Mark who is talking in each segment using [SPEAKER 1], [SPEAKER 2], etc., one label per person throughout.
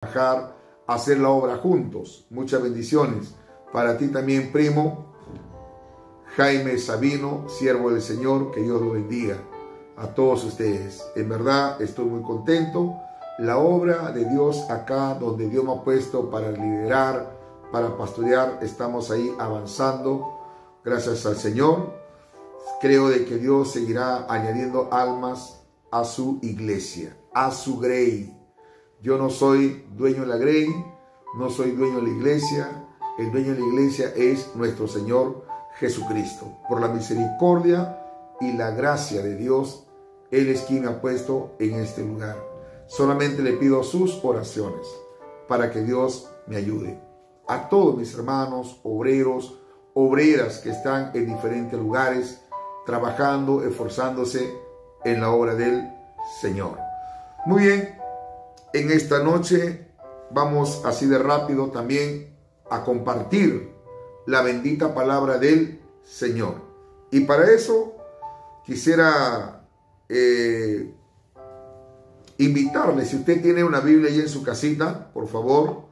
[SPEAKER 1] trabajar, hacer la obra juntos. Muchas bendiciones. Para ti también, primo Jaime Sabino, siervo del Señor, que Dios lo bendiga a todos ustedes. En verdad estoy muy contento. La obra de Dios acá, donde Dios me ha puesto para liderar, para pastorear, estamos ahí avanzando. Gracias al Señor. Creo de que Dios seguirá añadiendo almas a su iglesia, a su grey. Yo no soy dueño de la grey, no soy dueño de la iglesia. El dueño de la iglesia es nuestro Señor Jesucristo. Por la misericordia y la gracia de Dios, Él es quien me ha puesto en este lugar. Solamente le pido sus oraciones para que Dios me ayude. A todos mis hermanos, obreros, obreras que están en diferentes lugares, trabajando, esforzándose en la obra del Señor. Muy bien, en esta noche vamos así de rápido también a compartir la bendita palabra del Señor. Y para eso quisiera invitarle, si usted tiene una Biblia ahí en su casita, por favor,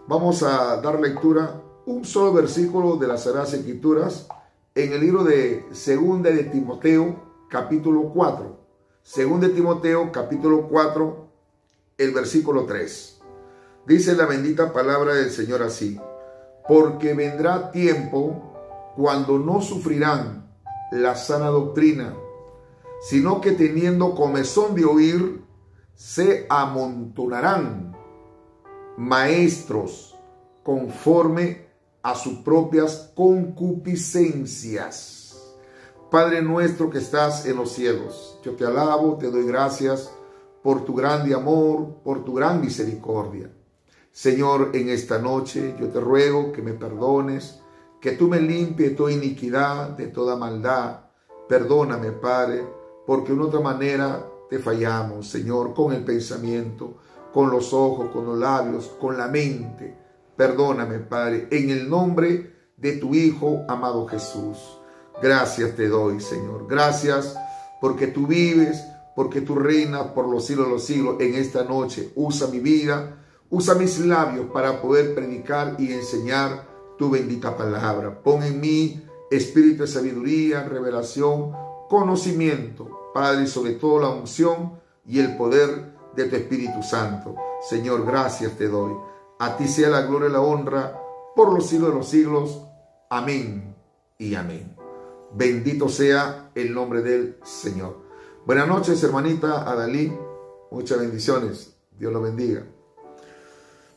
[SPEAKER 1] vamos a dar lectura un solo versículo de las Sagradas Escrituras en el libro de Segunda de Timoteo, capítulo 4. Segunda de Timoteo, capítulo 4, el versículo 3. Dice la bendita palabra del Señor así: porque vendrá tiempo cuando no sufrirán la sana doctrina, sino que teniendo comezón de oír, se amontonarán maestros conforme a sus propias concupiscencias. Padre nuestro que estás en los cielos, yo te alabo, te doy gracias por tu grande amor, por tu gran misericordia. Señor, en esta noche yo te ruego que me perdones, que tú me limpies de toda iniquidad, de toda maldad. Perdóname, Padre, porque de otra manera te fallamos, Señor, con el pensamiento, con los ojos, con los labios, con la mente. Perdóname, Padre, en el nombre de tu Hijo, amado Jesús. Gracias te doy, Señor. Gracias porque tú vives, porque tú reinas por los siglos de los siglos. En esta noche usa mi vida, usa mis labios para poder predicar y enseñar tu bendita palabra. Pon en mí espíritu de sabiduría, revelación, conocimiento, Padre, y sobre todo la unción y el poder de tu Espíritu Santo. Señor, gracias te doy. A ti sea la gloria y la honra por los siglos de los siglos. Amén y amén. Bendito sea el nombre del Señor. Buenas noches, hermanita Adalí. Muchas bendiciones. Dios lo bendiga.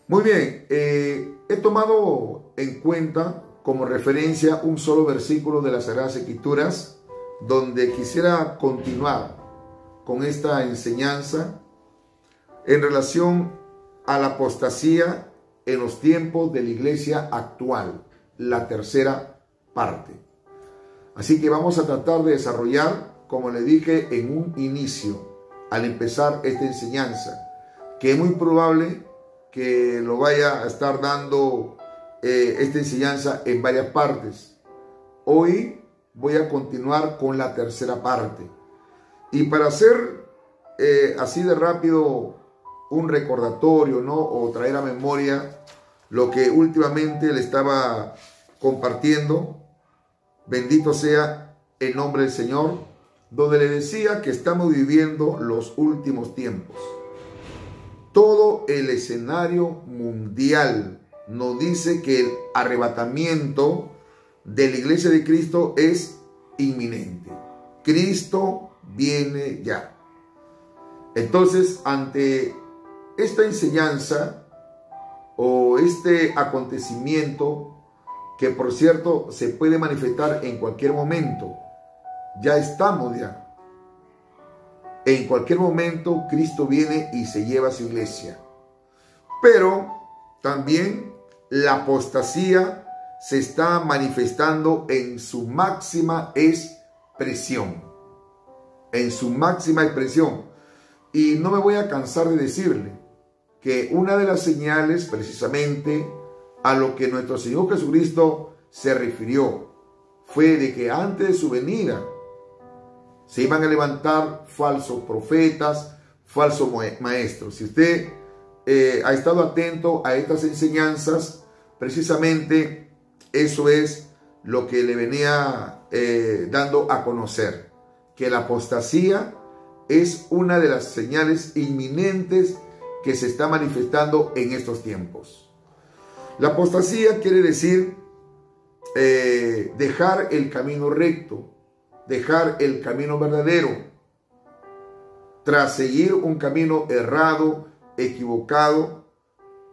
[SPEAKER 1] Muy bien, he tomado en cuenta como referencia un solo versículo de las Sagradas Escrituras, donde quisiera continuar con esta enseñanza en relación a la apostasía en los tiempos de la iglesia actual, la tercera parte. Así que vamos a tratar de desarrollar, como le dije en un inicio, al empezar esta enseñanza, que es muy probable que lo vaya a estar dando esta enseñanza en varias partes. Hoy voy a continuar con la tercera parte. Y para hacer así de rápido un recordatorio, ¿no? O traer a memoria lo que últimamente le estaba compartiendo, bendito sea el nombre del Señor, donde le decía que estamos viviendo los últimos tiempos. Todo el escenario mundial nos dice que el arrebatamiento de la iglesia de Cristo es inminente. Cristo viene ya. Entonces, ante esta enseñanza o este acontecimiento, que por cierto se puede manifestar en cualquier momento, ya estamos ya. En cualquier momento Cristo viene y se lleva a su iglesia. Pero también la apostasía se está manifestando en su máxima expresión. En su máxima expresión. Y no me voy a cansar de decirle que una de las señales precisamente a lo que nuestro Señor Jesucristo se refirió fue de que antes de su venida se iban a levantar falsos profetas, falsos maestros. Si usted ha estado atento a estas enseñanzas, precisamente eso es lo que le venía dando a conocer, que la apostasía es una de las señales inminentes que se está manifestando en estos tiempos. La apostasía quiere decir dejar el camino recto, dejar el camino verdadero, tras seguir un camino errado, equivocado,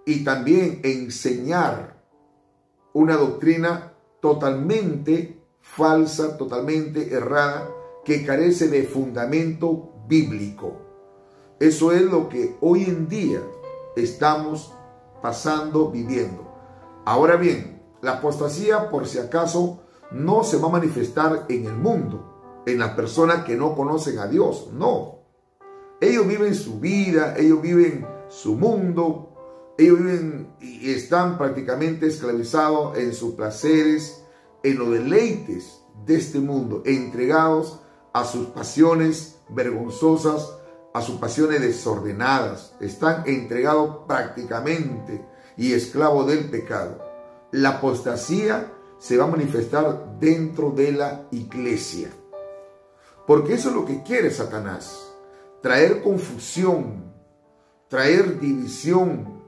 [SPEAKER 1] y también enseñar una doctrina totalmente falsa, totalmente errada, que carece de fundamento bíblico. Eso es lo que hoy en día estamos pasando, viviendo. Ahora bien, la apostasía, por si acaso, no se va a manifestar en el mundo, en las personas que no conocen a Dios. No. Ellos viven su vida, ellos viven su mundo, ellos viven y están prácticamente esclavizados en sus placeres, en los deleites de este mundo, entregados a sus pasiones vergonzosas, a sus pasiones desordenadas. Están entregados prácticamente y esclavos del pecado. La apostasía se va a manifestar dentro de la iglesia, porque eso es lo que quiere Satanás: traer confusión, traer división,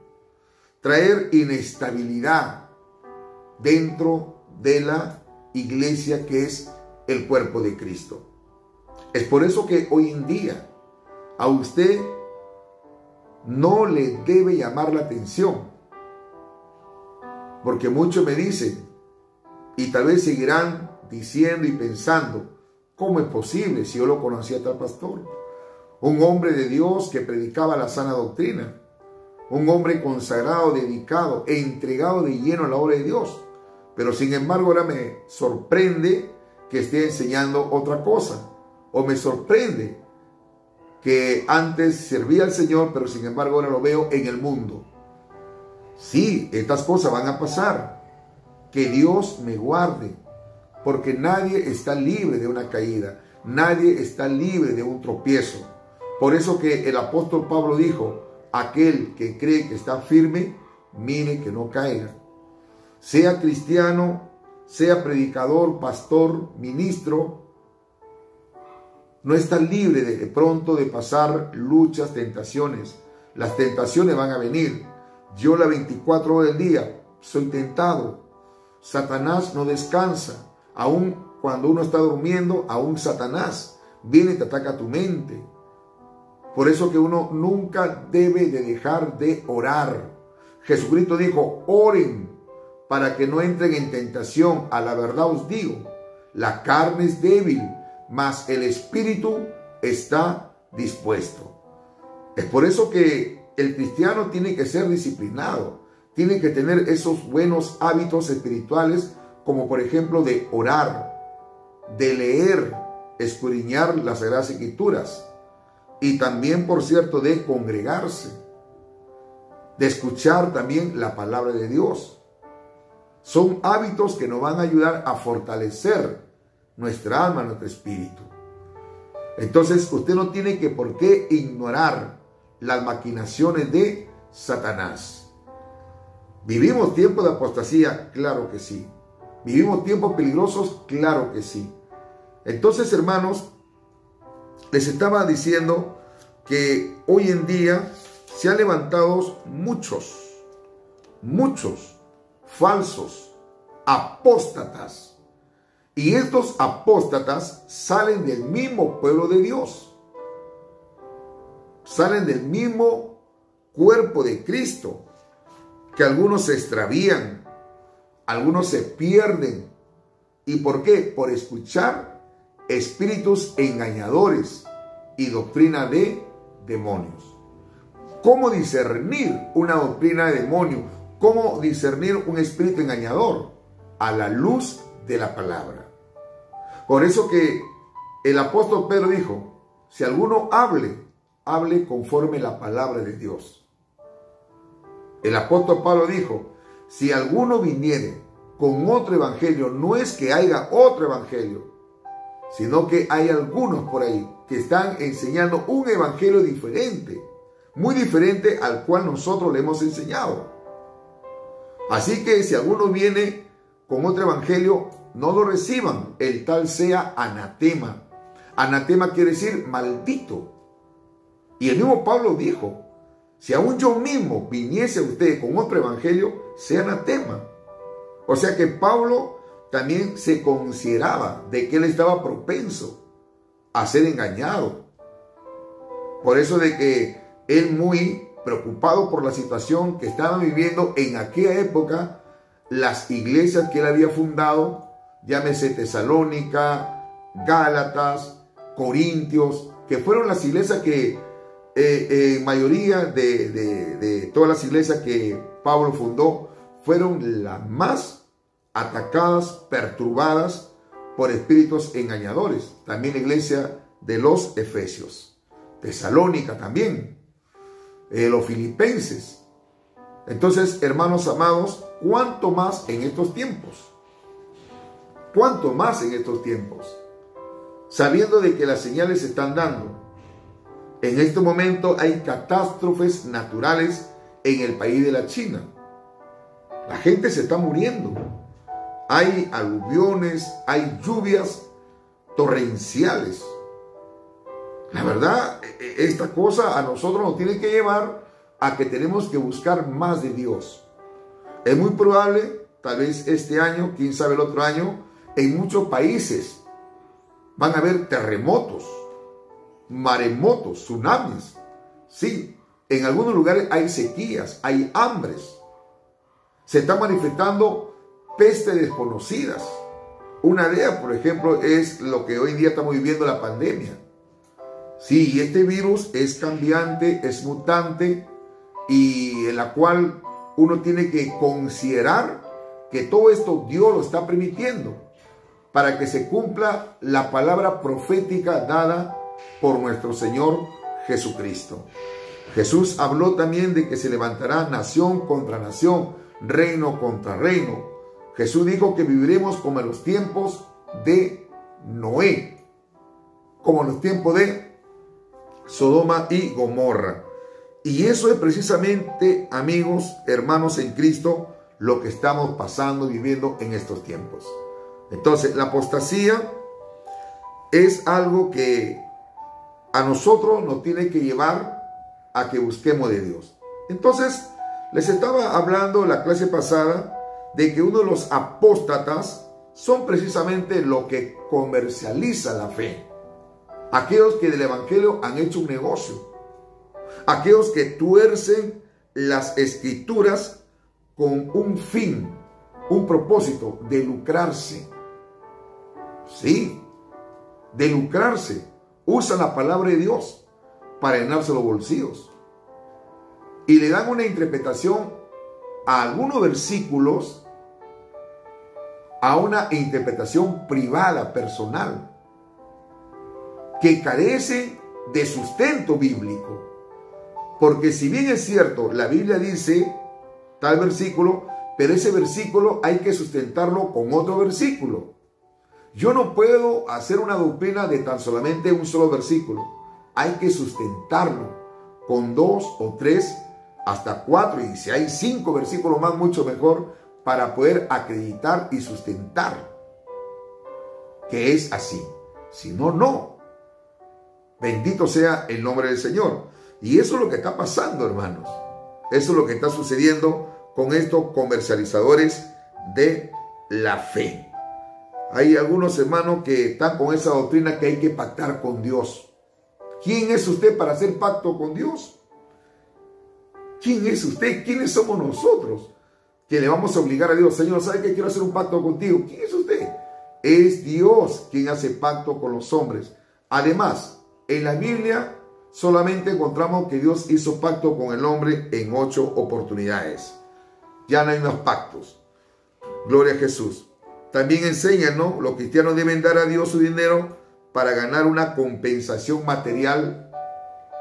[SPEAKER 1] traer inestabilidad dentro de la iglesia, que es el cuerpo de Cristo. Es por eso que hoy en día a usted no le debe llamar la atención, porque muchos me dicen, y tal vez seguirán diciendo y pensando, ¿cómo es posible si yo lo conocía a tal pastor? Un hombre de Dios que predicaba la sana doctrina, un hombre consagrado, dedicado e entregado de lleno a la obra de Dios. Pero sin embargo ahora me sorprende que esté enseñando otra cosa, o me sorprende que antes servía al Señor, pero sin embargo ahora lo veo en el mundo. Sí, estas cosas van a pasar. Que Dios me guarde, porque nadie está libre de una caída, nadie está libre de un tropiezo. Por eso que el apóstol Pablo dijo, aquel que cree que está firme, mire que no caiga. Sea cristiano, sea predicador, pastor, ministro, no está libre de pronto de pasar luchas, tentaciones. Las tentaciones van a venir. Yo las 24 horas del día soy tentado. Satanás no descansa. Aún cuando uno está durmiendo, aún Satanás viene y te ataca tu mente. Por eso que uno nunca debe de dejar de orar. Jesucristo dijo, oren para que no entren en tentación. A la verdad os digo, la carne es débil, mas el espíritu está dispuesto. Es por eso que el cristiano tiene que ser disciplinado, tiene que tener esos buenos hábitos espirituales, como por ejemplo de orar, de leer, escudriñar las Sagradas Escrituras, y también, por cierto, de congregarse, de escuchar también la palabra de Dios. Son hábitos que nos van a ayudar a fortalecer nuestra alma, nuestro espíritu. Entonces usted no tiene que por qué ignorar las maquinaciones de Satanás. ¿Vivimos tiempos de apostasía? Claro que sí. ¿Vivimos tiempos peligrosos? Claro que sí. Entonces, hermanos, les estaba diciendo que hoy en día se han levantado muchos falsos apóstatas. Y estos apóstatas salen del mismo pueblo de Dios. Salen del mismo cuerpo de Cristo. Que algunos se extravían, algunos se pierden. ¿Y por qué? Por escuchar espíritus engañadores y doctrina de demonios. ¿Cómo discernir una doctrina de demonio? ¿Cómo discernir un espíritu engañador? A la luz de la palabra. Por eso que el apóstol Pedro dijo, si alguno hable conforme la palabra de Dios. El apóstol Pablo dijo, si alguno viniere con otro evangelio, no es que haya otro evangelio, sino que hay algunos por ahí que están enseñando un evangelio diferente muy diferente al cual nosotros le hemos enseñado. Así que si alguno viene con otro evangelio, no lo reciban, el tal sea anatema. Anatema quiere decir maldito. Y el mismo Pablo dijo, si aún yo mismo viniese a usted con otro evangelio, sea anatema. O sea que Pablo también se consideraba de que él estaba propenso a ser engañado. Por eso de que él, muy preocupado por la situación que estaban viviendo en aquella época, las iglesias que él había fundado, llámese Tesalónica, Gálatas, Corintios, que fueron las iglesias que mayoría de todas las iglesias que Pablo fundó fueron las más atacadas, perturbadas por espíritus engañadores. También la iglesia de los Efesios, Tesalónica también, los filipenses. Entonces, hermanos amados, ¿cuánto más en estos tiempos? ¿Cuánto más en estos tiempos? Sabiendo de que las señales se están dando. En este momento hay catástrofes naturales en el país de la China. La gente se está muriendo. Hay aluviones, hay lluvias torrenciales. La verdad, esta cosa a nosotros nos tiene que llevar a que tenemos que buscar más de Dios. Es muy probable, tal vez este año, quién sabe el otro año, en muchos países van a haber terremotos, maremotos, tsunamis. Sí, en algunos lugares hay sequías, hay hambres. Se están manifestando pestes desconocidas. Una de ellas, por ejemplo, es lo que hoy en día estamos viviendo, la pandemia. Sí, este virus es cambiante, es mutante, y en la cual uno tiene que considerar que todo esto Dios lo está permitiendo para que se cumpla la palabra profética dada por nuestro Señor Jesucristo. Jesús habló también de que se levantará nación contra nación, reino contra reino. Jesús dijo que viviremos como en los tiempos de Noé, como en los tiempos de Sodoma y Gomorra. Y eso es precisamente, amigos, hermanos en Cristo, lo que estamos pasando, viviendo en estos tiempos. Entonces, la apostasía es algo que a nosotros nos tiene que llevar a que busquemos de Dios. Entonces, les estaba hablando la clase pasada de que uno de los apóstatas son precisamente lo que comercializa la fe. Aquellos que del evangelio han hecho un negocio. Aquellos que tuercen las escrituras con un fin, un propósito de lucrarse. Sí, de lucrarse. Usan la palabra de Dios para llenarse los bolsillos. Y le dan una interpretación a algunos versículos, a una interpretación privada, personal, que carecen de sustento bíblico. Porque si bien es cierto, la Biblia dice tal versículo, pero ese versículo hay que sustentarlo con otro versículo. Yo no puedo hacer una doctrina de tan solamente un solo versículo. Hay que sustentarlo con 2 o 3, hasta 4, y si hay 5 versículos más, mucho mejor, para poder acreditar y sustentar que es así. Si no, no. Bendito sea el nombre del Señor. Y eso es lo que está pasando, hermanos. Eso es lo que está sucediendo con estos comercializadores de la fe. Hay algunos hermanos que están con esa doctrina que hay que pactar con Dios. ¿Quién es usted para hacer pacto con Dios? ¿Quién es usted? ¿Quiénes somos nosotros que le vamos a obligar a Dios? Señor, ¿sabe que quiero hacer un pacto contigo? ¿Quién es usted? Es Dios quien hace pacto con los hombres. Además, en la Biblia solamente encontramos que Dios hizo pacto con el hombre en 8 oportunidades. Ya no hay más pactos. Gloria a Jesús. También enseñan, ¿no? Los cristianos deben dar a Dios su dinero para ganar una compensación material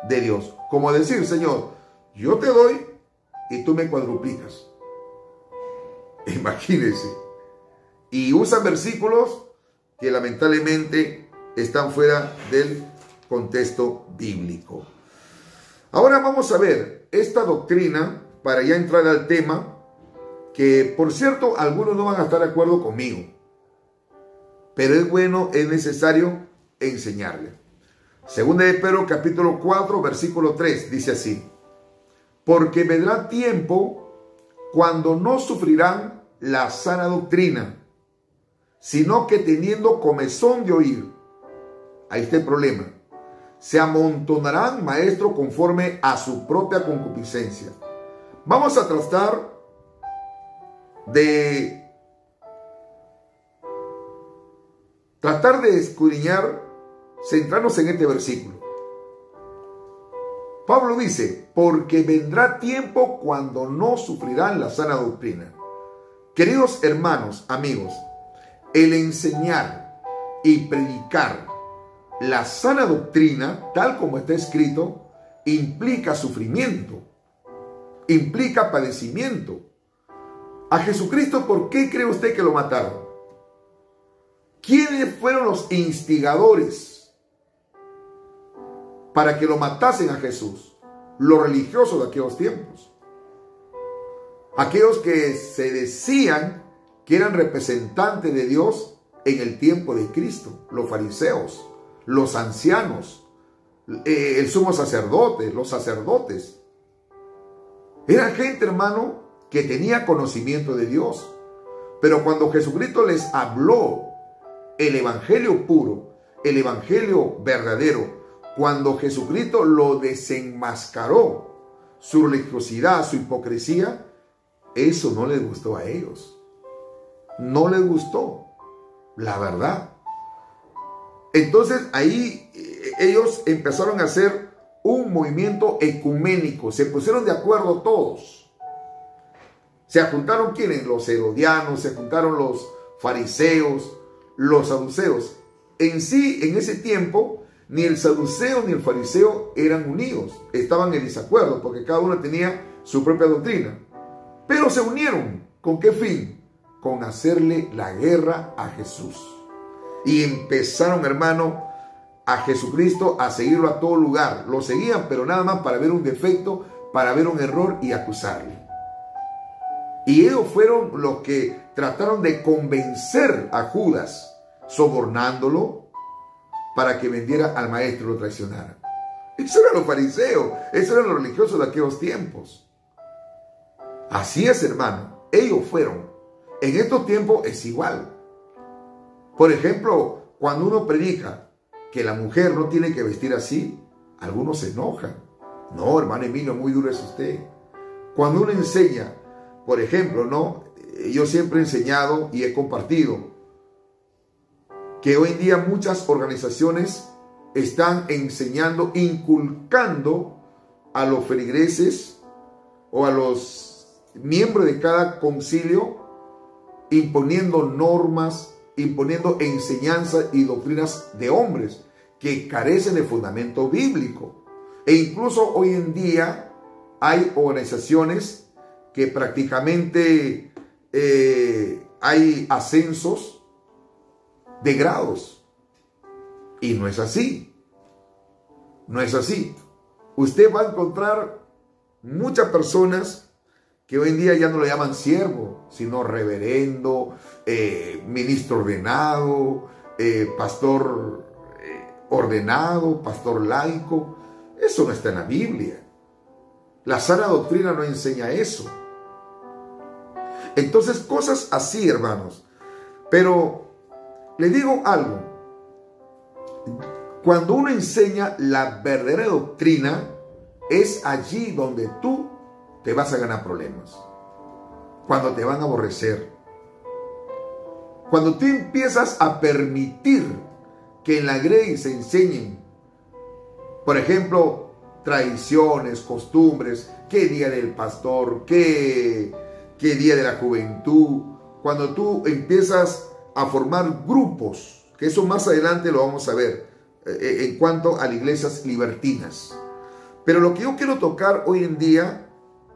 [SPEAKER 1] de Dios. Como decir, Señor, yo te doy y tú me cuadruplicas. Imagínense. Y usan versículos que lamentablemente están fuera del contexto bíblico. Ahora vamos a ver esta doctrina, para ya entrar al tema, que por cierto algunos no van a estar de acuerdo conmigo, pero es bueno, es necesario enseñarle. Segunda de Pedro capítulo 4 versículo 3 dice así: porque vendrá tiempo cuando no sufrirán la sana doctrina, sino que teniendo comezón de oír, ahí está el problema, se amontonarán maestros conforme a su propia concupiscencia. Vamos a tratar de escudriñar, centrarnos en este versículo. Pablo dice, porque vendrá tiempo cuando no sufrirán la sana doctrina. Queridos hermanos, amigos, el enseñar y predicar la sana doctrina, tal como está escrito, implica sufrimiento, implica padecimiento. A Jesucristo, ¿por qué cree usted que lo mataron? ¿Quiénes fueron los instigadores para que lo matasen a Jesús? Los religiosos de aquellos tiempos. Aquellos que se decían que eran representantes de Dios en el tiempo de Cristo. Los fariseos, los ancianos, el sumo sacerdote, los sacerdotes. Eran gente, hermano, que tenía conocimiento de Dios. Pero cuando Jesucristo les habló el evangelio puro, el evangelio verdadero, cuando Jesucristo lo desenmascaró, su religiosidad, su hipocresía, eso no les gustó a ellos. No les gustó, la verdad. Entonces ahí ellos empezaron a hacer un movimiento ecuménico, se pusieron de acuerdo todos. Se juntaron ¿quiénes? Los herodianos, se juntaron los fariseos, los saduceos. En sí, en ese tiempo, ni el saduceo ni el fariseo eran unidos, estaban en desacuerdo, porque cada uno tenía su propia doctrina. Pero se unieron, ¿con qué fin? Con hacerle la guerra a Jesús. Y empezaron, hermano, a Jesucristo a seguirlo a todo lugar. Lo seguían, pero nada más para ver un defecto, para ver un error y acusarle. Y ellos fueron los que trataron de convencer a Judas, sobornándolo para que vendiera al maestro y lo traicionara. Eso eran los fariseos, eso eran los religiosos de aquellos tiempos. Así es, hermano, ellos fueron. En estos tiempos es igual. Por ejemplo, cuando uno predica que la mujer no tiene que vestir así, algunos se enojan. No, hermano Emilio, muy duro es usted. Cuando uno enseña, por ejemplo, ¿no? Yo siempre he enseñado y he compartido que hoy en día muchas organizaciones están enseñando, inculcando a los feligreses o a los miembros de cada concilio, imponiendo normas, imponiendo enseñanzas y doctrinas de hombres que carecen de fundamento bíblico. E incluso hoy en día hay organizaciones que prácticamente hay ascensos de grados. Y no es así. No es así. Usted va a encontrar muchas personas que hoy en día ya no le llaman siervo, sino reverendo, ministro ordenado, pastor ordenado, pastor laico. Eso no está en la Biblia. La sana doctrina no enseña eso. Entonces, cosas así, hermanos. Pero le digo algo. Cuando uno enseña la verdadera doctrina, es allí donde tú te vas a ganar problemas. Cuando te van a aborrecer. Cuando tú empiezas a permitir que en la grey se enseñen, por ejemplo, tradiciones, costumbres, qué día del pastor, qué día de la juventud. Cuando tú empiezas a formar grupos, que eso más adelante lo vamos a ver, en cuanto a las iglesias libertinas. Pero lo que yo quiero tocar hoy en día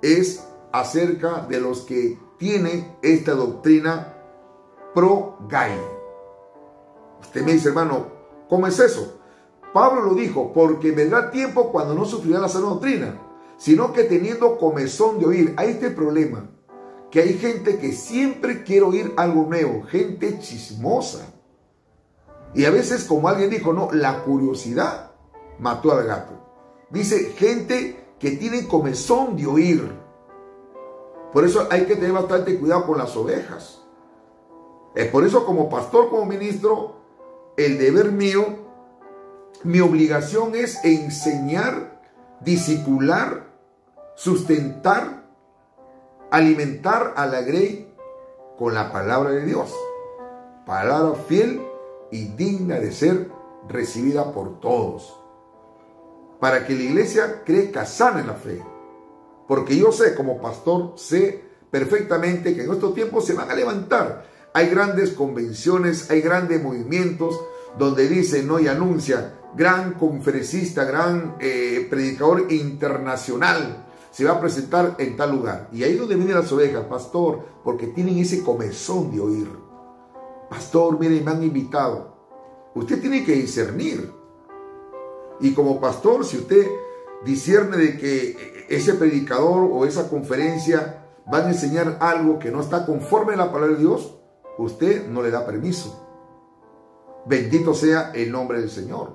[SPEAKER 1] es acerca de los que tienen esta doctrina pro-gay. Usted me dice, hermano, ¿cómo es eso? Pablo lo dijo, porque vendrá tiempo cuando no sufrirá la sana doctrina, sino que teniendo comezón de oír. Ahí está el problema, que hay gente que siempre quiere oír algo nuevo, gente chismosa. Y a veces, como alguien dijo, no, la curiosidad mató al gato. Dice, gente que tiene comezón de oír. Por eso hay que tener bastante cuidado con las ovejas. Es por eso, como pastor, como ministro, el deber mío, mi obligación es enseñar, discipular, sustentar, alimentar a la grey con la palabra de Dios. Palabra fiel y digna de ser recibida por todos, para que la iglesia crezca sana en la fe. Porque yo sé, como pastor, sé perfectamente que en estos tiempos se van a levantar. Hay grandes convenciones, hay grandes movimientos donde dicen, ¿no?, y anuncia, gran conferencista, gran predicador internacional se va a presentar en tal lugar. Y ahí es donde vienen las ovejas, pastor, porque tienen ese comezón de oír. Pastor, mire, me han invitado. Usted tiene que discernir. Y como pastor, si usted discierne de que ese predicador o esa conferencia van a enseñar algo que no está conforme a la palabra de Dios, usted no le da permiso. Bendito sea el nombre del Señor.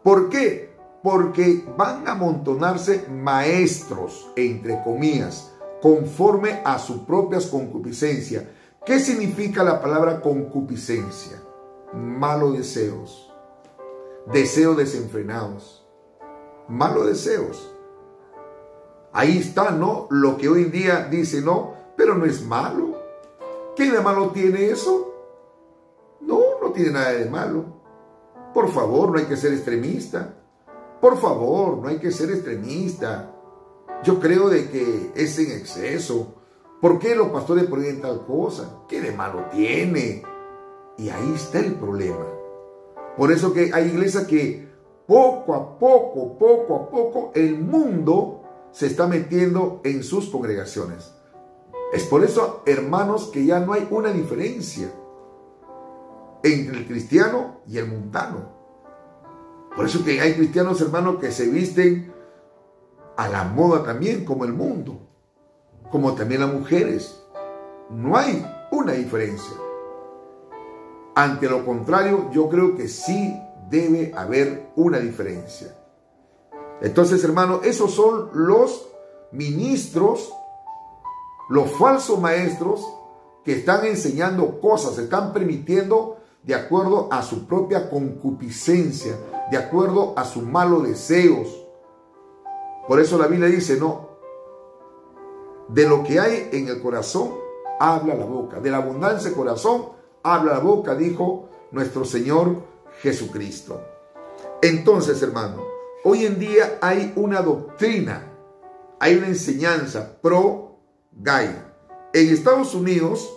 [SPEAKER 1] ¿Por qué? Porque van a amontonarse maestros, entre comillas, conforme a sus propias concupiscencias. ¿Qué significa la palabra concupiscencia? Malos deseos, deseos desenfrenados, malos deseos. Ahí está, ¿no? Lo que hoy en día dice, no, pero no es malo. ¿Qué de malo tiene eso? No, no tiene nada de malo. Por favor, no hay que ser extremista. Por favor, no hay que ser extremista. Yo creo de que es en exceso. ¿Por qué los pastores prohíben tal cosa? ¿Qué de malo tiene? Y ahí está el problema. Por eso que hay iglesias que poco a poco, el mundo se está metiendo en sus congregaciones. Es por eso, hermanos, que ya no hay una diferencia entre el cristiano y el mundano. Por eso que hay cristianos, hermanos, que se visten a la moda también, como el mundo, como también las mujeres. No hay una diferencia. Ante lo contrario, yo creo que sí debe haber una diferencia. Entonces, hermanos, esos son los ministros, los falsos maestros que están enseñando cosas, se están permitiendo de acuerdo a su propia concupiscencia, de acuerdo a sus malos deseos. Por eso la Biblia dice, no, de lo que hay en el corazón, habla la boca. De la abundancia del corazón, habla la boca, dijo nuestro Señor Jesucristo. Entonces, hermano, hoy en día hay una doctrina, hay una enseñanza pro-gay. En Estados Unidos,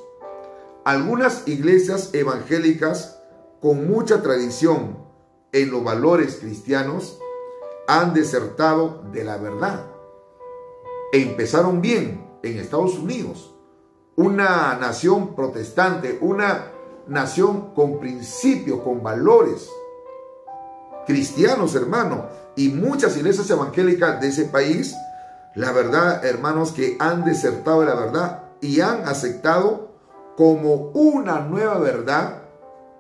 [SPEAKER 1] algunas iglesias evangélicas con mucha tradición en los valores cristianos han desertado de la verdad. Empezaron bien en Estados Unidos, una nación protestante, una nación con principios, con valores cristianos, hermano, y muchas iglesias evangélicas de ese país, la verdad, hermanos, que han desertado de la verdad y han aceptado como una nueva verdad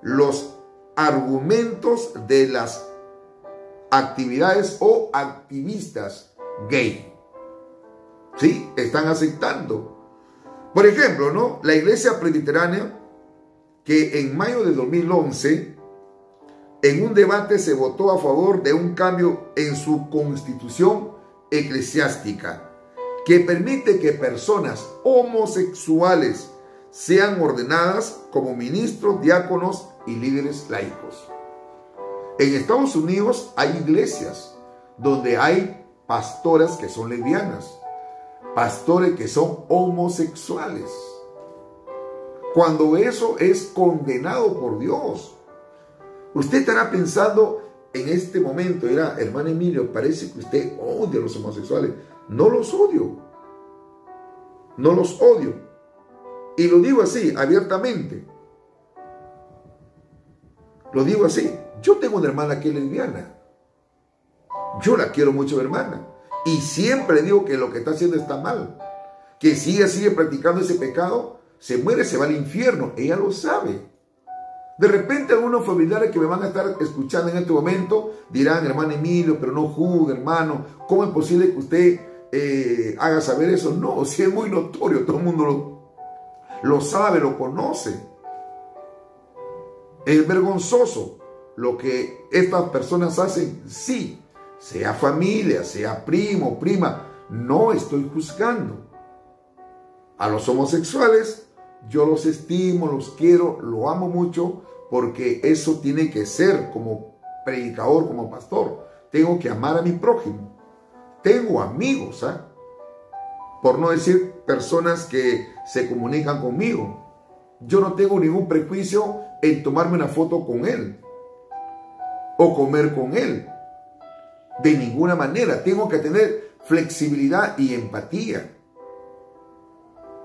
[SPEAKER 1] los argumentos de las actividades o activistas gay. Sí, están aceptando. Por ejemplo, ¿no?, la iglesia presbiteriana, que en mayo de 2011, en un debate se votó a favor de un cambio en su constitución eclesiástica que permite que personas homosexuales sean ordenadas como ministros, diáconos y líderes laicos. En Estados Unidos hay iglesias donde hay pastoras que son lesbianas, pastores que son homosexuales, cuando eso es condenado por Dios. Usted estará pensando en este momento, era, hermano Emilio, parece que usted odia a los homosexuales. No los odio, no los odio, y lo digo así abiertamente, lo digo así. Yo tengo una hermana que es lesbiana. Yo la quiero mucho, hermana. Y siempre digo que lo que está haciendo está mal. Que si ella sigue practicando ese pecado, se muere, se va al infierno. Ella lo sabe. De repente algunos familiares que me van a estar escuchando en este momento dirán, hermano Emilio, pero no juzgue, hermano. ¿Cómo es posible que usted haga saber eso? No, si es muy notorio, todo el mundo lo sabe, lo conoce. Es vergonzoso lo que estas personas hacen, sí. Sea familia, sea primo, prima, no estoy juzgando. A los homosexuales, yo los estimo, los quiero, lo amo mucho, porque eso tiene que ser como predicador, como pastor. Tengo que amar a mi prójimo. Tengo amigos, por no decir personas que se comunican conmigo. Yo no tengo ningún prejuicio en tomarme una foto con él o comer con él. De ninguna manera. Tengo que tener flexibilidad y empatía.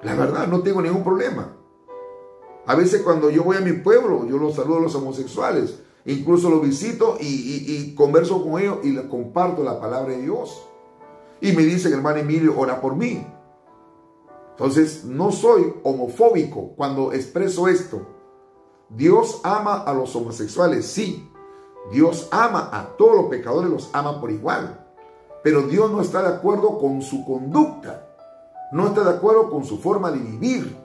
[SPEAKER 1] La verdad, no tengo ningún problema. A veces cuando yo voy a mi pueblo, yo los saludo a los homosexuales. Incluso los visito y converso con ellos y les comparto la palabra de Dios. Y me dicen, hermano Emilio, ora por mí. Entonces, no soy homofóbico cuando expreso esto. Dios ama a los homosexuales, sí. Dios ama a todos los pecadores, los ama por igual. Pero Dios no está de acuerdo con su conducta. No está de acuerdo con su forma de vivir.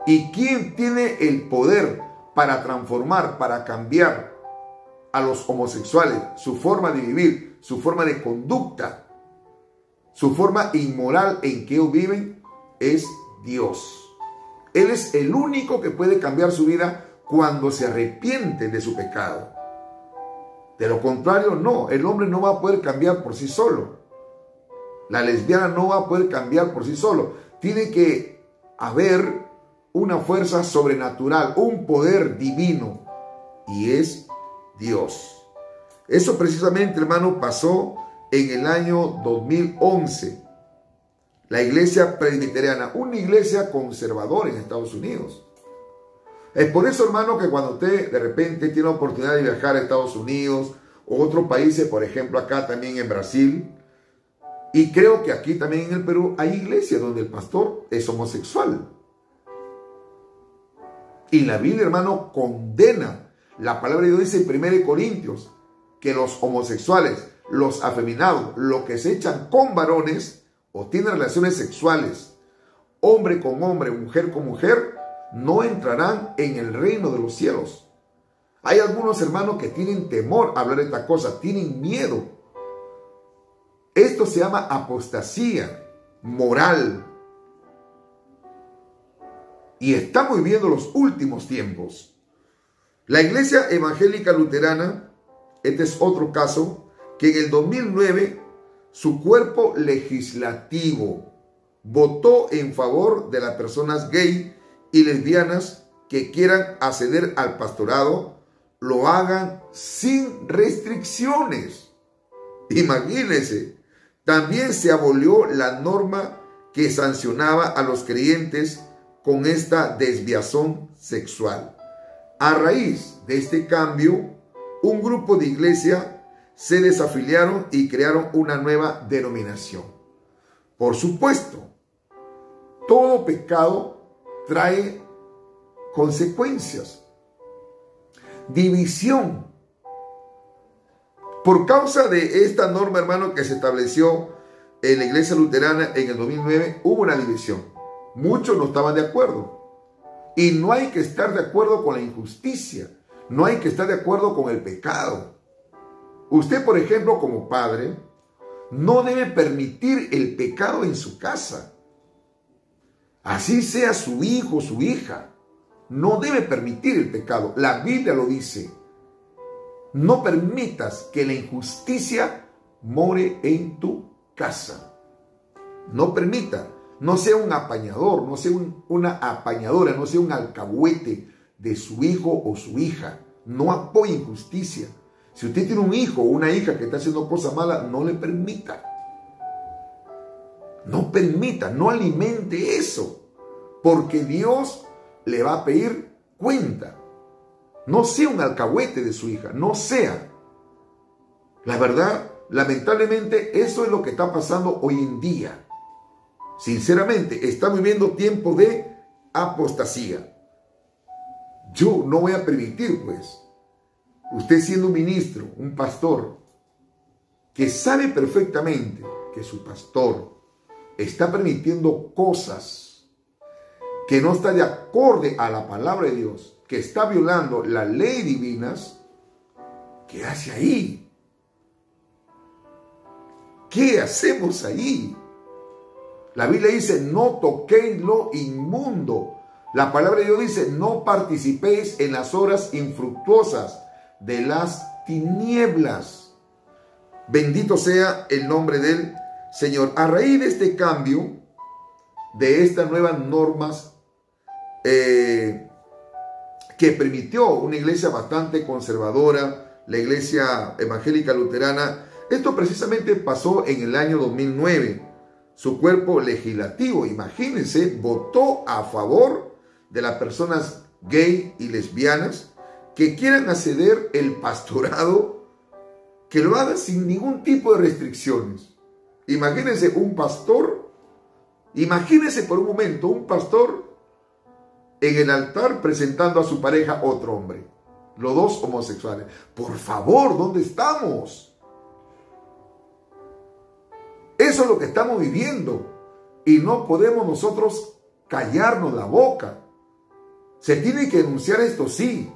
[SPEAKER 1] ¿Y quién tiene el poder para transformar, para cambiar a los homosexuales, su forma de vivir, su forma de conducta, su forma inmoral en que ellos viven? Es Dios. Él es el único que puede cambiar su vida cuando se arrepienten de su pecado. De lo contrario, no. El hombre no va a poder cambiar por sí solo. La lesbiana no va a poder cambiar por sí solo. Tiene que haber una fuerza sobrenatural, un poder divino. Y es Dios. Eso precisamente, hermano, pasó en el año 2011. La iglesia presbiteriana, una iglesia conservadora en Estados Unidos. Es por eso, hermano, que cuando usted de repente tiene la oportunidad de viajar a Estados Unidos o otros países, por ejemplo acá también en Brasil, y creo que aquí también en el Perú, hay iglesias donde el pastor es homosexual. Y la Biblia, hermano, condena. La palabra de Dios dice en 1 Corintios que los homosexuales, los afeminados, los que se echan con varones o tienen relaciones sexuales, hombre con hombre, mujer con mujer, no entrarán en el reino de los cielos. Hay algunos hermanos que tienen temor a hablar de esta cosa, tienen miedo. Esto se llama apostasía moral. Y estamos viviendo los últimos tiempos. La Iglesia Evangélica Luterana, este es otro caso, que en el 2009 su cuerpo legislativo votó en favor de las personas gay y lesbianas que quieran acceder al pastorado, lo hagan sin restricciones. Imagínense, también se abolió la norma que sancionaba a los creyentes con esta desviación sexual. A raíz de este cambio, un grupo de iglesia se desafiliaron y crearon una nueva denominación. Por supuesto, todo pecado trae consecuencias. División. Por causa de esta norma, hermano, que se estableció en la iglesia luterana en el 2009, hubo una división. Muchos no estaban de acuerdo. Y no hay que estar de acuerdo con la injusticia. No hay que estar de acuerdo con el pecado. Usted, por ejemplo, como padre, no debe permitir el pecado en su casa. Así sea su hijo o su hija. No debe permitir el pecado. La Biblia lo dice. No permitas que la injusticia more en tu casa. No permita. No sea un apañador, no sea una apañadora, no sea un alcahuete de su hijo o su hija. No apoye injusticia. Si usted tiene un hijo o una hija que está haciendo cosas malas, no le permita. No permita, no alimente eso. Porque Dios le va a pedir cuenta. No sea un alcahuete de su hija, no sea. La verdad, lamentablemente, eso es lo que está pasando hoy en día. Sinceramente, estamos viviendo tiempos de apostasía. Yo no voy a permitir, pues, usted siendo un ministro, un pastor, que sabe perfectamente que su pastor está permitiendo cosas que no está de acorde a la palabra de Dios, que está violando las leyes divinas, ¿qué hace ahí? ¿Qué hacemos ahí? La Biblia dice, no toquéis lo inmundo. La palabra de Dios dice, no participéis en las obras infructuosas de las tinieblas. Bendito sea el nombre del Señor. A raíz de este cambio, de estas nuevas normas que permitió una iglesia bastante conservadora, la iglesia evangélica luterana, esto precisamente pasó en el año 2009. Su cuerpo legislativo, imagínense, votó a favor de las personas gay y lesbianas que quieran acceder el pastorado, que lo hagan sin ningún tipo de restricciones. Imagínense un pastor, imagínense por un momento un pastor en el altar presentando a su pareja otro hombre, los dos homosexuales. Por favor, ¿dónde estamos? Eso es lo que estamos viviendo y no podemos nosotros callarnos la boca. Se tiene que denunciar esto, sí,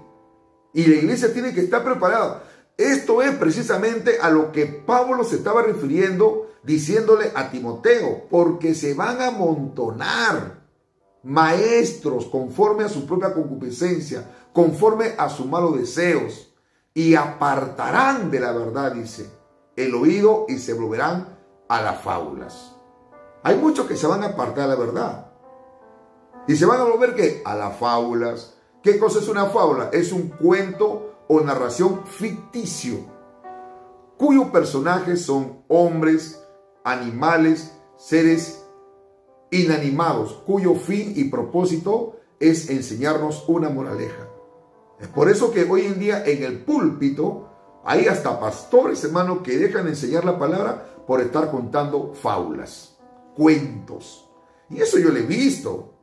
[SPEAKER 1] y la iglesia tiene que estar preparada. Esto es precisamente a lo que Pablo se estaba refiriendo diciéndole a Timoteo, porque se van a amontonar maestros conforme a su propia concupiscencia, conforme a sus malos deseos, y apartarán de la verdad, dice, el oído y se volverán a las fábulas. Hay muchos que se van a apartar de la verdad y se van a volver ¿qué? A las fábulas. ¿Qué cosa es una fábula? Es un cuento o narración ficticio cuyos personajes son hombres, animales, seres inanimados, cuyo fin y propósito es enseñarnos una moraleja. Es por eso que hoy en día en el púlpito hay hasta pastores, hermanos, que dejan de enseñar la palabra por estar contando fábulas, cuentos. Y eso yo lo he visto.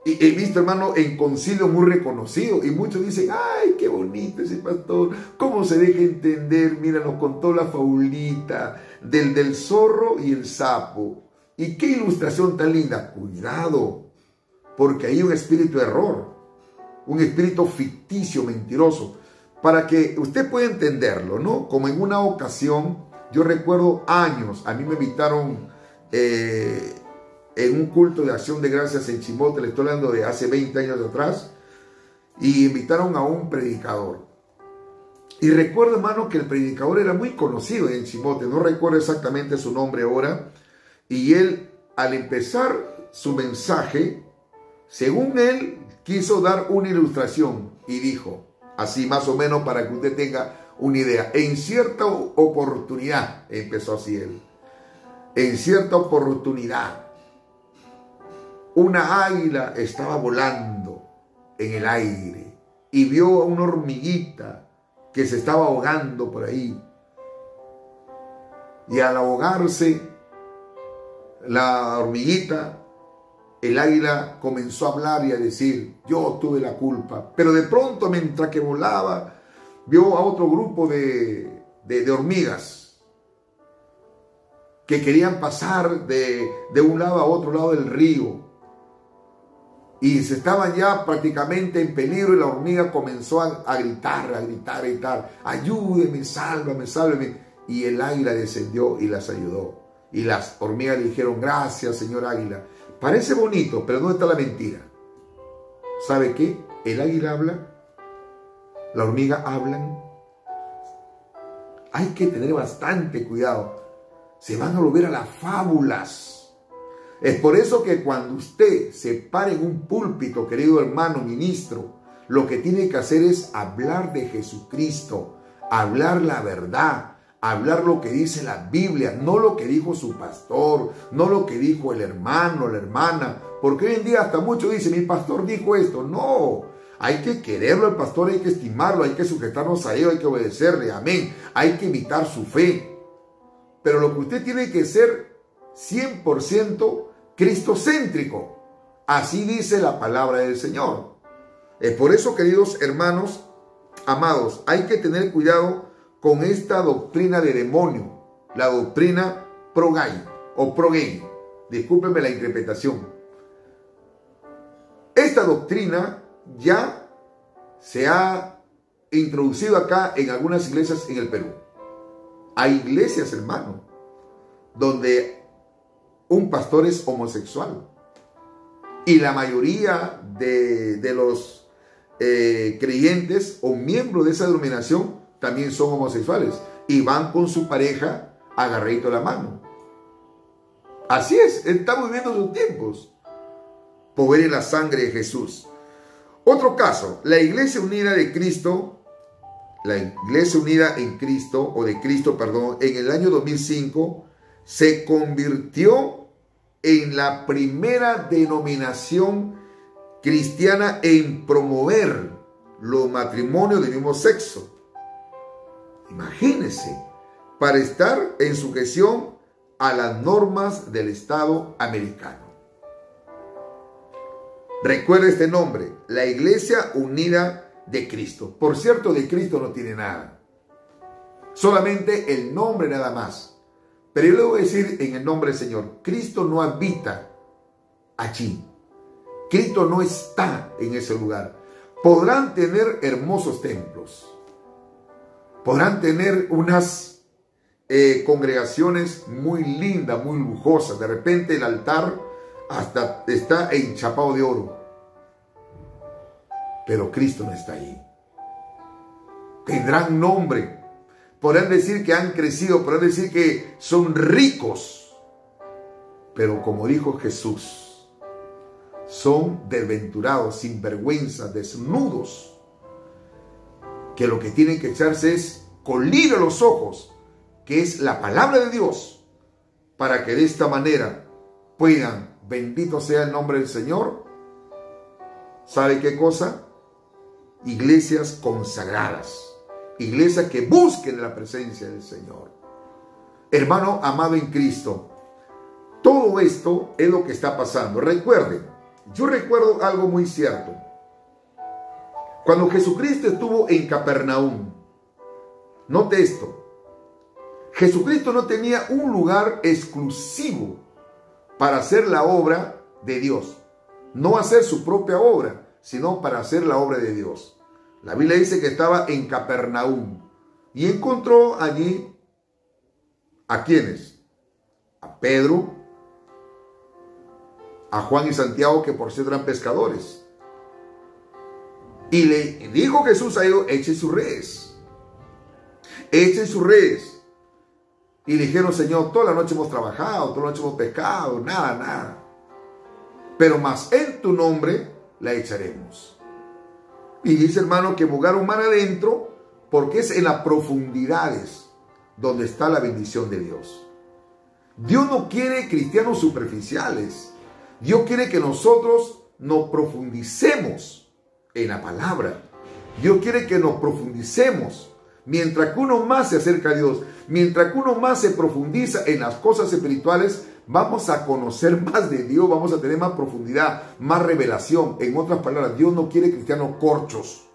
[SPEAKER 1] Y he visto, hermano, en concilio muy reconocido. Y muchos dicen, ay, qué bonito ese pastor. Cómo se deja entender. Mira, nos contó la fabulita del zorro y el sapo. Y qué ilustración tan linda. Cuidado, porque hay un espíritu de error. Un espíritu ficticio, mentiroso. Para que usted pueda entenderlo, ¿no? Como en una ocasión, yo recuerdo años, a mí me invitaron en un culto de acción de gracias en Chimbote, le estoy hablando de hace 20 años atrás, y invitaron a un predicador. Y recuerdo, hermano, que el predicador era muy conocido en Chimbote, no recuerdo exactamente su nombre ahora, y él, al empezar su mensaje, según él, quiso dar una ilustración y dijo, así más o menos para que usted tenga una idea. En cierta oportunidad, empezó así él, en cierta oportunidad, una águila estaba volando en el aire y vio a una hormiguita que se estaba ahogando por ahí. Y al ahogarse la hormiguita, el águila comenzó a hablar y a decir, yo tuve la culpa. Pero de pronto, mientras que volaba, vio a otro grupo de hormigas que querían pasar de un lado a otro lado del río. Y se estaban ya prácticamente en peligro y la hormiga comenzó a gritar, ayúdeme, sálvame, sálvame. Y el águila descendió y las ayudó. Y las hormigas le dijeron, gracias, señor águila. Parece bonito, pero ¿dónde está la mentira? ¿Sabe qué? El águila habla, la hormiga hablan. Hay que tener bastante cuidado. Se van a volver a las fábulas. Es por eso que cuando usted se pare en un púlpito, querido hermano ministro, lo que tiene que hacer es hablar de Jesucristo, hablar la verdad, hablar lo que dice la Biblia, no lo que dijo su pastor, no lo que dijo el hermano, la hermana, porque hoy en día hasta muchos dicen, mi pastor dijo esto. No, Hay que quererlo al pastor, hay que estimarlo, hay que sujetarnos a él, hay que obedecerle, amén. Hay que imitar su fe. Pero lo que usted tiene que ser 100% cristocéntrico. Así dice la palabra del Señor. Es por eso, queridos hermanos, amados, hay que tener cuidado con esta doctrina de demonio, la doctrina pro-gay o pro-gay. Discúlpenme la interpretación. Esta doctrina ya se ha introducido acá en algunas iglesias en el Perú. Hay iglesias, hermano, donde un pastor es homosexual y la mayoría de los creyentes o miembros de esa denominación también son homosexuales y van con su pareja agarradito la mano. Así es, estamos viviendo sus tiempos. Poder en la sangre de Jesús. Otro caso, la Iglesia Unida de Cristo, la Iglesia Unida en Cristo, o de Cristo, perdón, en el año 2005 se convirtió en la primera denominación cristiana en promover los matrimonios del mismo sexo. Imagínense, para estar en sujeción a las normas del Estado americano. Recuerde este nombre, la Iglesia Unida de Cristo. Por cierto, de Cristo no tiene nada. Solamente el nombre nada más. Pero yo le voy a decir en el nombre del Señor, Cristo no habita allí. Cristo no está en ese lugar. Podrán tener hermosos templos. Podrán tener unas congregaciones muy lindas, muy lujosas. De repente el altar hasta está enchapado de oro. Pero Cristo no está ahí. Tendrán nombre. Podrán decir que han crecido, podrán decir que son ricos. Pero como dijo Jesús, son desventurados, sinvergüenzas, desnudos, que lo que tienen que echarse es colira a los ojos, que es la palabra de Dios, para que de esta manera puedan, bendito sea el nombre del Señor, ¿sabe qué cosa? Iglesias consagradas, iglesias que busquen la presencia del Señor. Hermano amado en Cristo, todo esto es lo que está pasando. Recuerden, yo recuerdo algo muy cierto. Cuando Jesucristo estuvo en Capernaum, note esto, Jesucristo no tenía un lugar exclusivo para hacer la obra de Dios. No hacer su propia obra, sino para hacer la obra de Dios. La Biblia dice que estaba en Capernaum y encontró allí ¿a quiénes? A Pedro, a Juan y Santiago, que por cierto eran pescadores. Y le dijo Jesús a ellos, echen sus redes. Echen sus redes. Y le dijeron, Señor, toda la noche hemos trabajado, toda la noche hemos pescado, nada. Pero más en tu nombre la echaremos. Y dice, hermano, que bogaron mar adentro, porque es en las profundidades donde está la bendición de Dios. Dios no quiere cristianos superficiales. Dios quiere que nosotros nos profundicemos en la palabra. Dios quiere que nos profundicemos. Mientras que uno más se acerca a Dios, mientras que uno más se profundiza en las cosas espirituales, vamos a conocer más de Dios, vamos a tener más profundidad, más revelación. En otras palabras, Dios no quiere cristianos corchos,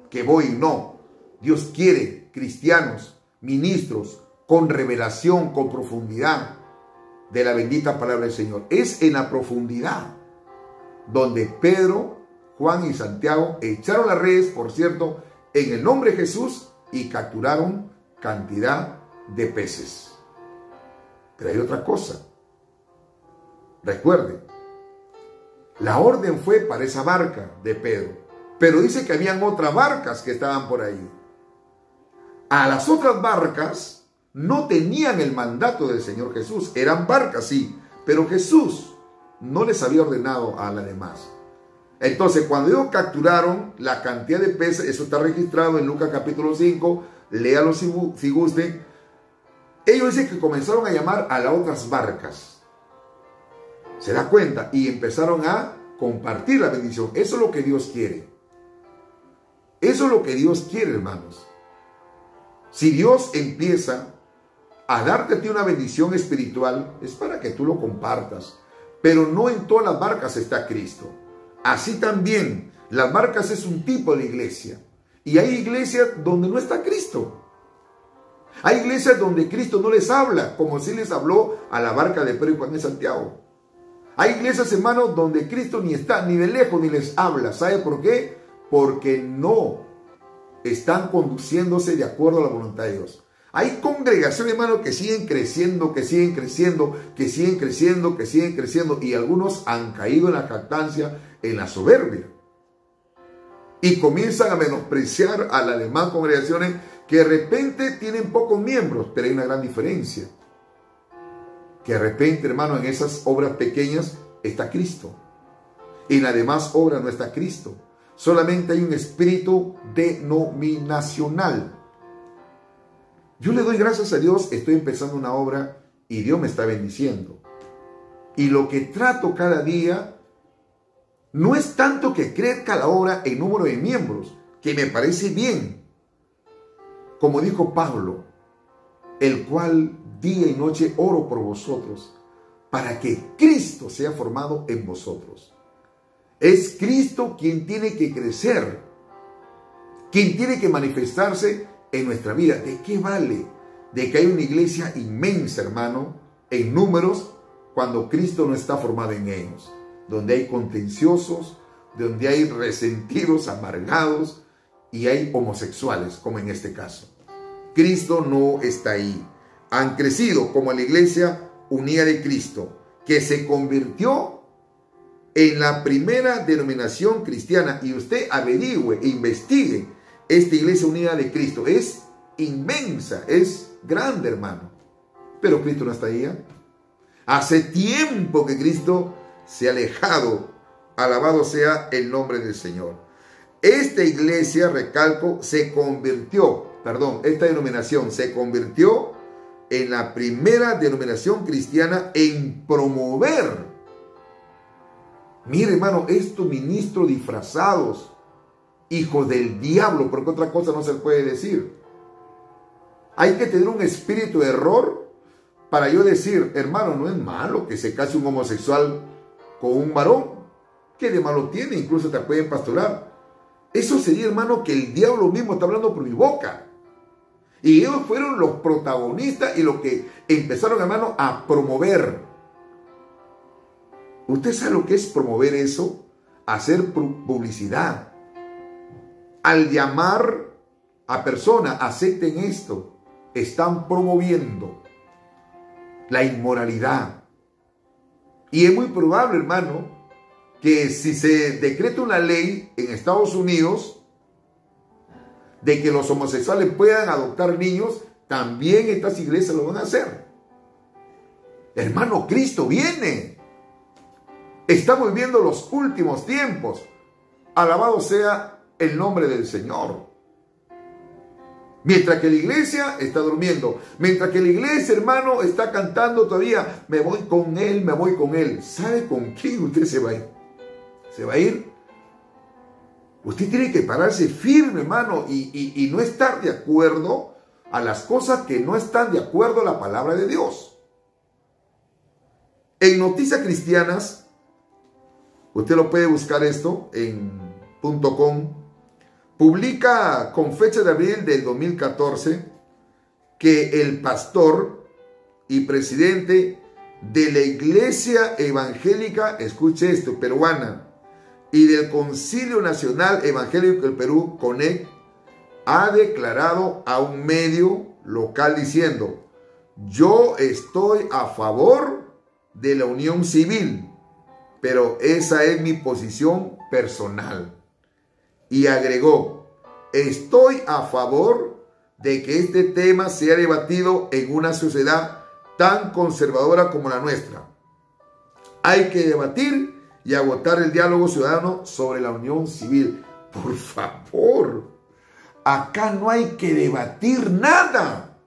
[SPEAKER 1] que voy, no. Dios quiere cristianos, ministros, con revelación, con profundidad de la bendita palabra del Señor. Es en la profundidad donde Pedro, Juan y Santiago echaron las redes, por cierto, en el nombre de Jesús, y capturaron cantidad de peces. Pero hay otra cosa. Recuerden, la orden fue para esa barca de Pedro, pero dice que habían otras barcas que estaban por ahí. A las otras barcas no tenían el mandato del Señor Jesús. Eran barcas, sí, pero Jesús no les había ordenado a las demás. Entonces, cuando ellos capturaron la cantidad de peces, eso está registrado en Lucas capítulo 5, léalo si gusten. Ellos dicen que comenzaron a llamar a las otras barcas. ¿Se da cuenta? Y empezaron a compartir la bendición. Eso es lo que Dios quiere. Eso es lo que Dios quiere, hermanos. Si Dios empieza a darte a ti una bendición espiritual, es para que tú lo compartas. Pero no en todas las barcas está Cristo. Así también, las barcas es un tipo de iglesia. Y hay iglesias donde no está Cristo. Hay iglesias donde Cristo no les habla, como si les habló a la barca de Pedro y Juan en Santiago. Hay iglesias, hermanos, donde Cristo ni está, ni de lejos, ni les habla. ¿Sabe por qué? Porque no están conduciéndose de acuerdo a la voluntad de Dios. Hay congregaciones, hermanos, que siguen creciendo, que siguen creciendo, que siguen creciendo, que siguen creciendo. Y algunos han caído en la jactancia, en la soberbia. Y comienzan a menospreciar a las demás congregaciones que de repente tienen pocos miembros, pero hay una gran diferencia. Que de repente, hermano, en esas obras pequeñas está Cristo. Y en las demás obras no está Cristo. Solamente hay un espíritu denominacional. Yo le doy gracias a Dios, estoy empezando una obra y Dios me está bendiciendo. Y lo que trato cada día no es tanto que crezca la obra en número de miembros, que me parece bien. Como dijo Pablo, el cual día y noche oro por vosotros, para que Cristo sea formado en vosotros. Es Cristo quien tiene que crecer, quien tiene que manifestarse en nuestra vida. ¿De qué vale? De que hay una iglesia inmensa, hermano, en números, cuando Cristo no está formado en ellos. Donde hay contenciosos, donde hay resentidos, amargados, y hay homosexuales, como en este caso. Cristo no está ahí. Han crecido como la iglesia unida de Cristo, que se convirtió en la primera denominación cristiana. Y usted averigüe e investigue esta iglesia unida de Cristo. Es inmensa, es grande, hermano. Pero Cristo no está ahí. Hace tiempo que Cristo se ha alejado. Alabado sea el nombre del Señor. Esta iglesia, recalco, esta denominación se convirtió en la primera denominación cristiana en promover. Mire, hermano, estos ministros disfrazados, hijos del diablo, porque otra cosa no se puede decir. Hay que tener un espíritu de error para yo decir, hermano, no es malo que se case un homosexual con un varón. ¿Qué de malo tiene? Incluso te pueden pastorar. Eso sería, hermano, que el diablo mismo está hablando por mi boca. Y ellos fueron los protagonistas y los que empezaron, hermano, a promover. ¿Usted sabe lo que es promover eso? Hacer publicidad. Al llamar a personas, acepten esto, están promoviendo la inmoralidad. Y es muy probable, hermano, que si se decreta una ley en Estados Unidos de que los homosexuales puedan adoptar niños, también estas iglesias lo van a hacer. Hermano, Cristo viene. Estamos viviendo los últimos tiempos. Alabado sea el nombre del Señor. Mientras que la iglesia está durmiendo, mientras que la iglesia, hermano, está cantando todavía, me voy con él, me voy con él. ¿Sabe con quién usted se va a ir? Se va a ir. Usted tiene que pararse firme, hermano, y no estar de acuerdo a las cosas que no están de acuerdo a la palabra de Dios. En Noticias Cristianas, usted lo puede buscar esto en .com, publica con fecha de abril del 2014 que el pastor y presidente de la Iglesia Evangélica, escuche esto, peruana, y del Concilio Nacional Evangélico del Perú, CONEC, ha declarado a un medio local diciendo: yo estoy a favor de la unión civil, pero esa es mi posición personal. Y agregó: estoy a favor de que este tema sea debatido en una sociedad tan conservadora como la nuestra. Hay que debatir y agotar el diálogo ciudadano sobre la unión civil. Por favor, acá no hay que debatir nada.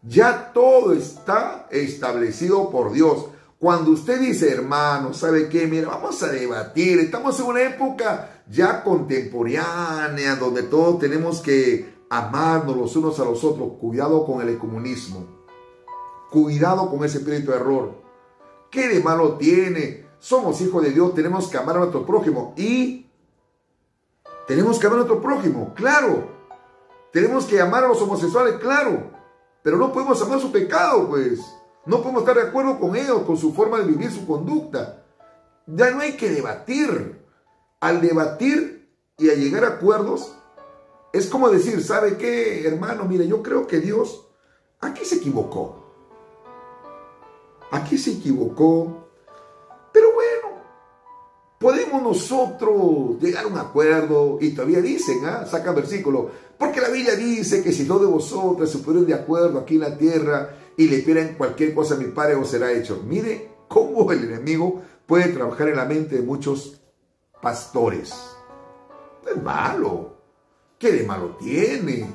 [SPEAKER 1] Ya todo está establecido por Dios. Cuando usted dice, hermano, ¿sabe qué? Mira, vamos a debatir. Estamos en una época ya contemporánea donde todos tenemos que amarnos los unos a los otros. Cuidado con el comunismo. Cuidado con ese espíritu de error. ¿Qué de malo tiene? Somos hijos de Dios, tenemos que amar a nuestro prójimo. Y tenemos que amar a nuestro prójimo, claro. Tenemos que amar a los homosexuales, claro. Pero no podemos amar su pecado, pues. No podemos estar de acuerdo con ellos, con su forma de vivir, su conducta. Ya no hay que debatir. Al debatir y a llegar a acuerdos, es como decir, ¿sabe qué, hermano? Mire, yo creo que Dios aquí se equivocó. Aquí se equivocó. Pero bueno, podemos nosotros llegar a un acuerdo. Y todavía dicen, sacan versículo. Porque la Biblia dice que si dos de vosotros se ponen de acuerdo aquí en la tierra y le piden cualquier cosa a mi Padre, os será hecho. Mire cómo el enemigo puede trabajar en la mente de muchos pastores. Es malo. ¿Qué de malo tiene?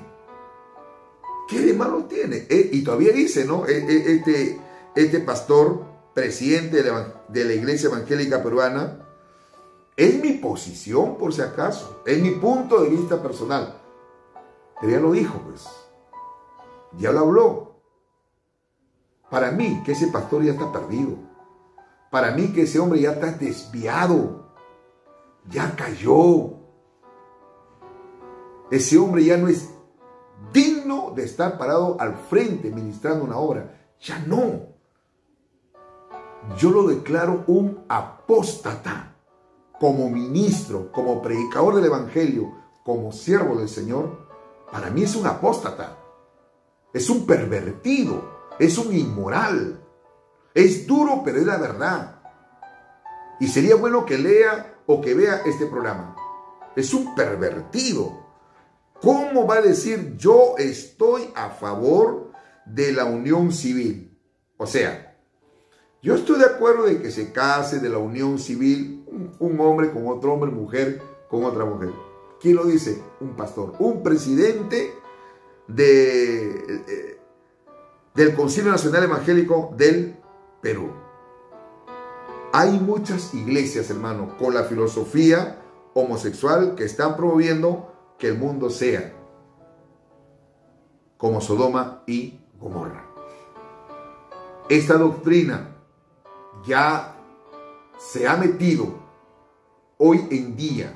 [SPEAKER 1] ¿Qué de malo tiene? Y todavía dice, ¿no? Este pastor, presidente de la Iglesia Evangélica Peruana, es mi posición, por si acaso, es mi punto de vista personal. Pero ya lo dijo, pues. Ya lo habló. Para mí, que ese pastor ya está perdido. Para mí, que ese hombre ya está desviado. Ya cayó. Ese hombre ya no es digno de estar parado al frente ministrando una obra. Ya no. Yo lo declaro un apóstata. Como ministro, como predicador del evangelio, como siervo del Señor, para mí es un apóstata. Es un pervertido. Es un inmoral. Es duro, pero es la verdad. Y sería bueno que lea o que vea este programa. Es un pervertido. ¿Cómo va a decir yo estoy a favor de la unión civil? O sea, yo estoy de acuerdo de que se case de la unión civil un hombre con otro hombre, mujer con otra mujer. ¿Quién lo dice? Un pastor, un presidente del Concilio Nacional Evangélico del Perú. Hay muchas iglesias, hermano, con la filosofía homosexual que están promoviendo que el mundo sea como Sodoma y Gomorra. Esta doctrina ya se ha metido hoy en día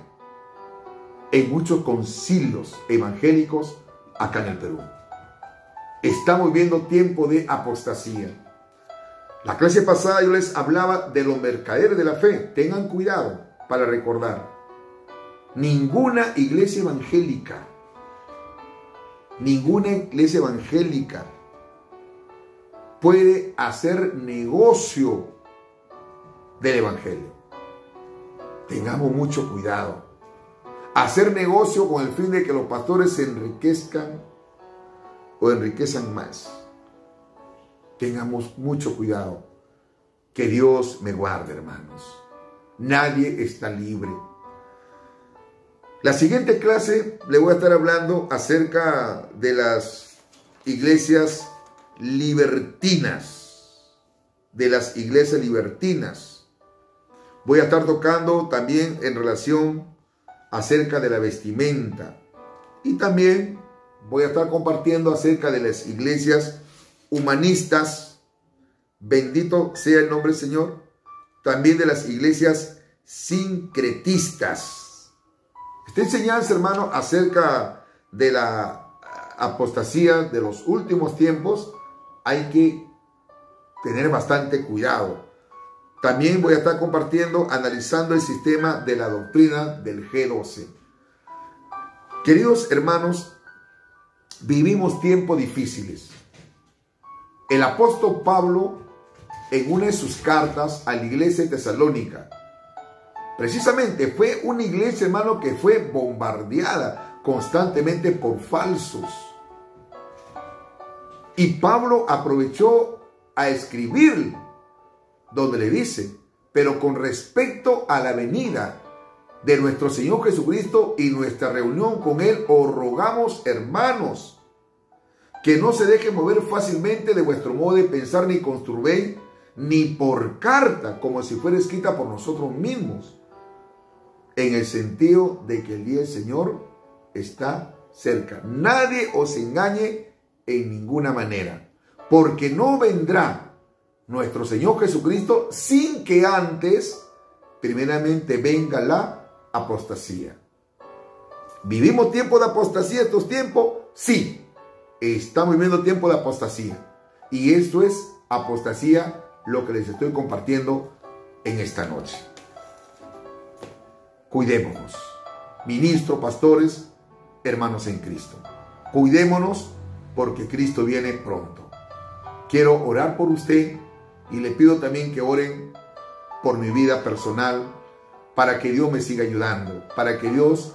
[SPEAKER 1] en muchos concilios evangélicos acá en el Perú. Estamos viviendo tiempo de apostasía. La clase pasada yo les hablaba de los mercaderes de la fe. Tengan cuidado para recordar. Ninguna iglesia evangélica puede hacer negocio del evangelio. Tengamos mucho cuidado. Hacer negocio con el fin de que los pastores se enriquezcan o enriquezan más. Tengamos mucho cuidado. Que Dios me guarde, hermanos. Nadie está libre. La siguiente clase le voy a estar hablando acerca de las iglesias libertinas. De las iglesias libertinas. Voy a estar tocando también en relación acerca de la vestimenta. Y también voy a estar compartiendo acerca de las iglesias humanistas. Bendito sea el nombre del Señor. También de las iglesias sincretistas. Esta enseñanza, hermano, acerca de la apostasía de los últimos tiempos, hay que tener bastante cuidado. También voy a estar compartiendo, analizando el sistema de la doctrina del G12. Queridos hermanos, vivimos tiempos difíciles. El apóstol Pablo, en una de sus cartas a la iglesia de Tesalónica, precisamente fue una iglesia, hermano, que fue bombardeada constantemente por falsos. Y Pablo aprovechó a escribir donde le dice, pero con respecto a la venida de nuestro Señor Jesucristo y nuestra reunión con Él, os rogamos, hermanos, que no se dejen mover fácilmente de vuestro modo de pensar, ni conturbéis, ni por carta, como si fuera escrita por nosotros mismos, en el sentido de que el día del Señor está cerca. Nadie os engañe en ninguna manera, porque no vendrá nuestro Señor Jesucristo sin que antes, primeramente, venga la apostasía. ¿Vivimos tiempo de apostasía estos tiempos? Sí, estamos viviendo tiempo de apostasía. Y esto es apostasía, lo que les estoy compartiendo en esta noche. Cuidémonos, ministros, pastores, hermanos en Cristo. Cuidémonos porque Cristo viene pronto. Quiero orar por usted y le pido también que oren por mi vida personal, para que Dios me siga ayudando, para que Dios